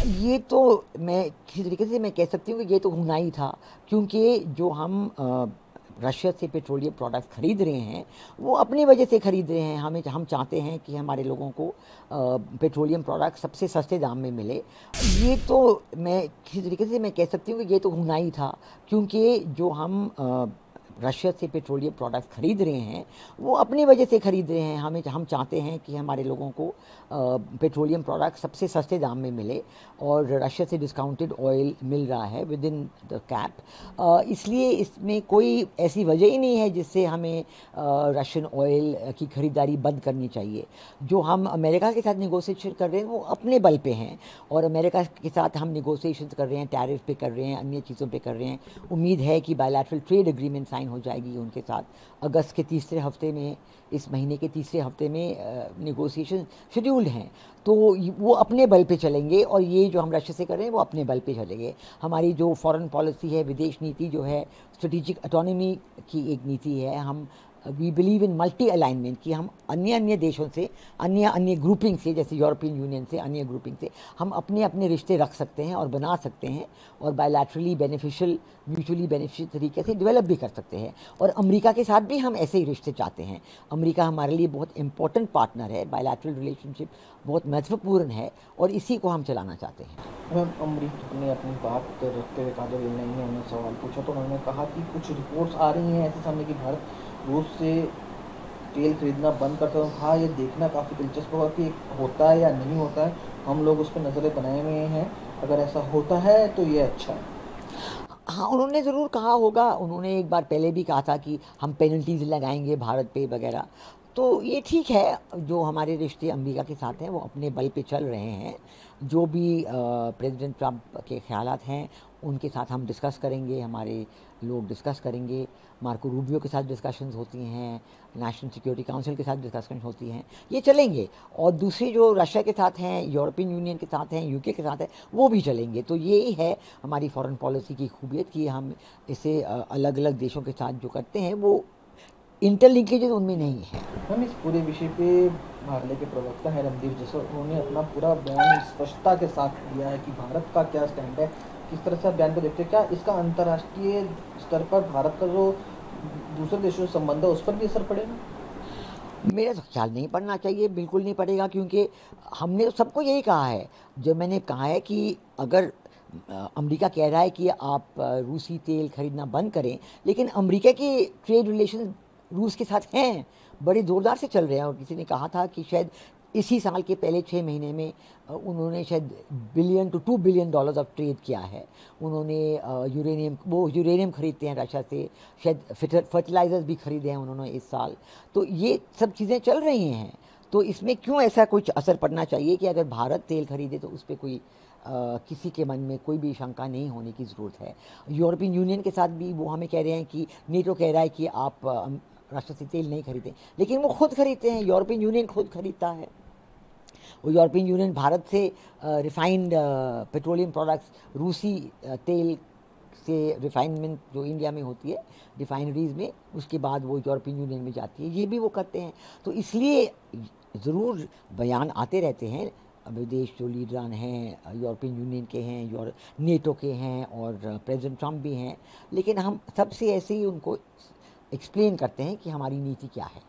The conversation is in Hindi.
ये तो मैं किसी तरीके से मैं कह सकती हूँ कि ये तो होना ही था, क्योंकि जो हम रशिया से पेट्रोलियम प्रोडक्ट्स खरीद रहे हैं, वो अपनी वजह से खरीद रहे हैं। हम चाहते हैं कि हमारे लोगों को पेट्रोलियम प्रोडक्ट सबसे सस्ते दाम में मिले। ये तो मैं किसी तरीके से मैं कह सकती हूँ कि ये तो होना ही था, क्योंकि जो हम रशिया से पेट्रोलियम प्रोडक्ट्स खरीद रहे हैं, वो अपनी वजह से खरीद रहे हैं। हम चाहते हैं कि हमारे लोगों को पेट्रोलियम प्रोडक्ट सबसे सस्ते दाम में मिले, और रशिया से डिस्काउंटेड ऑयल मिल रहा है विद इन द कैप। इसलिए इसमें कोई ऐसी वजह ही नहीं है जिससे हमें रशियन ऑयल की खरीदारी बंद करनी चाहिए। जो हम अमेरिका के साथ निगोशिएशन कर रहे हैं वो अपने बल पे हैं, और अमेरिका के साथ हम निगोशिएशन कर रहे हैं, टैरिफ पे कर रहे हैं, अन्य चीज़ों पे कर रहे हैं। उम्मीद है कि बायलैटरल ट्रेड एग्रीमेंट साइन हो जाएगी उनके साथ अगस्त के तीसरे हफ्ते में, इस महीने के तीसरे हफ्ते में निगोशिएशन शेड्यूल्ड हैं। तो वो अपने बल पे चलेंगे, और ये जो हम रशिया से कर रहे हैं वो अपने बल पे चलेंगे। हमारी जो फॉरेन पॉलिसी है, विदेश नीति जो है, स्ट्रेटेजिक ऑटोनॉमी की एक नीति है। हम we believe in multi alignment, कि हम अन्य अन्य देशों से, अन्य अन्य ग्रुपिंग से, जैसे यूरोपियन यूनियन से, अन्य ग्रुपिंग से हम अपने अपने रिश्ते रख सकते हैं और बना सकते हैं, और बायलैटरली बेनिफिशियल, म्यूचुअली बेनिफिशियल तरीके से डेवलप भी कर सकते हैं। और अमेरिका के साथ भी हम ऐसे ही रिश्ते चाहते हैं। अमेरिका हमारे लिए बहुत इंपॉर्टेंट पार्टनर है, बायलैटरल रिलेशनशिप बहुत महत्वपूर्ण है, और इसी को हम चलाना चाहते हैं। मैम, अमरीका ने अपनी बात रखते हुए कहा, जब इन ने हमें सवाल पूछा तो उन्होंने कहा कि कुछ रिपोर्ट्स आ रही हैं ऐसे सामने कि भारत रूस से तेल खरीदना बंद करता है। हाँ, ये देखना काफ़ी दिलचस्प होगा कि होता है या नहीं होता है। हम लोग उस पर नज़रें बनाए हुए हैं। अगर ऐसा होता है तो ये अच्छा है। हाँ, उन्होंने ज़रूर कहा होगा। उन्होंने एक बार पहले भी कहा था कि हम पेनल्टीज़ लगाएंगे भारत पे वगैरह। तो ये ठीक है, जो हमारे रिश्ते अमेरिका के साथ हैं वो अपने बल पे चल रहे हैं। जो भी प्रेसिडेंट ट्रंप के ख्यालात हैं उनके साथ हम डिस्कस करेंगे, हमारे लोग डिस्कस करेंगे। मार्को रूबियो के साथ डिस्कशंस होती हैं, नेशनल सिक्योरिटी काउंसिल के साथ डिस्कशंस होती हैं, ये चलेंगे। और दूसरी जो रशिया के साथ हैं, यूरोपियन यूनियन के साथ हैं, यूके के साथ हैं, वो भी चलेंगे। तो यही है हमारी फॉरेन पॉलिसी की खूबियत, कि हम इसे अलग अलग देशों के साथ जो करते हैं वो इंटरलिंकेजेस उनमें नहीं है। हम इस पूरे विषय पे भारत के प्रवक्ता हैं रणदीप जसर, उन्होंने अपना पूरा बयान स्पष्टता के साथ दिया है कि भारत का क्या स्टैंड है। किस तरह से आप बयान को देखते हैं? क्या इसका अंतर्राष्ट्रीय स्तर पर भारत का जो दूसरे देशों से संबंध है उस पर भी असर पड़ेगा? मेरा तो ख्याल नहीं पड़ना चाहिए, बिल्कुल नहीं पड़ेगा, क्योंकि हमने तो सबको यही कहा है। जो मैंने कहा है कि अगर अमेरिका कह रहा है कि आप रूसी तेल खरीदना बंद करें, लेकिन अमेरिका के ट्रेड रिलेशन रूस के साथ हैं, बड़े ज़ोरदार से चल रहे हैं। और किसी ने कहा था कि शायद इसी साल के पहले 6 महीने में उन्होंने शायद billion to $2 billion of trade किया है। उन्होंने यूरेनियम खरीदते हैं रशिया से, शायद फर्टिलाइज़र्स भी खरीदे हैं उन्होंने इस साल। तो ये सब चीज़ें चल रही हैं। तो इसमें क्यों ऐसा कुछ असर पड़ना चाहिए कि अगर भारत तेल खरीदे तो उस पर कोई किसी के मन में कोई भी शंका नहीं होने की ज़रूरत है। यूरोपियन यूनियन के साथ भी वो हमें कह रहे हैं कि नेटो कह रहा है कि आप रशिया से तेल नहीं खरीदें, लेकिन वो खुद खरीदते हैं। यूरोपियन यूनियन खुद खरीदता है। वो यूरोपियन यूनियन भारत से रिफाइंड पेट्रोलियम प्रोडक्ट्स, रूसी तेल से रिफाइनमेंट जो इंडिया में होती है रिफाइनरीज में, उसके बाद वो यूरोपियन यूनियन में जाती है, ये भी वो करते हैं। तो इसलिए ज़रूर बयान आते रहते हैं। विदेश जो लीडरान हैं यूरोपियन यूनियन के हैं, नेटो के हैं, और प्रेसिडेंट ट्रंप भी हैं, लेकिन हम सबसे ऐसे ही उनको एक्सप्लेन करते हैं कि हमारी नीति क्या है।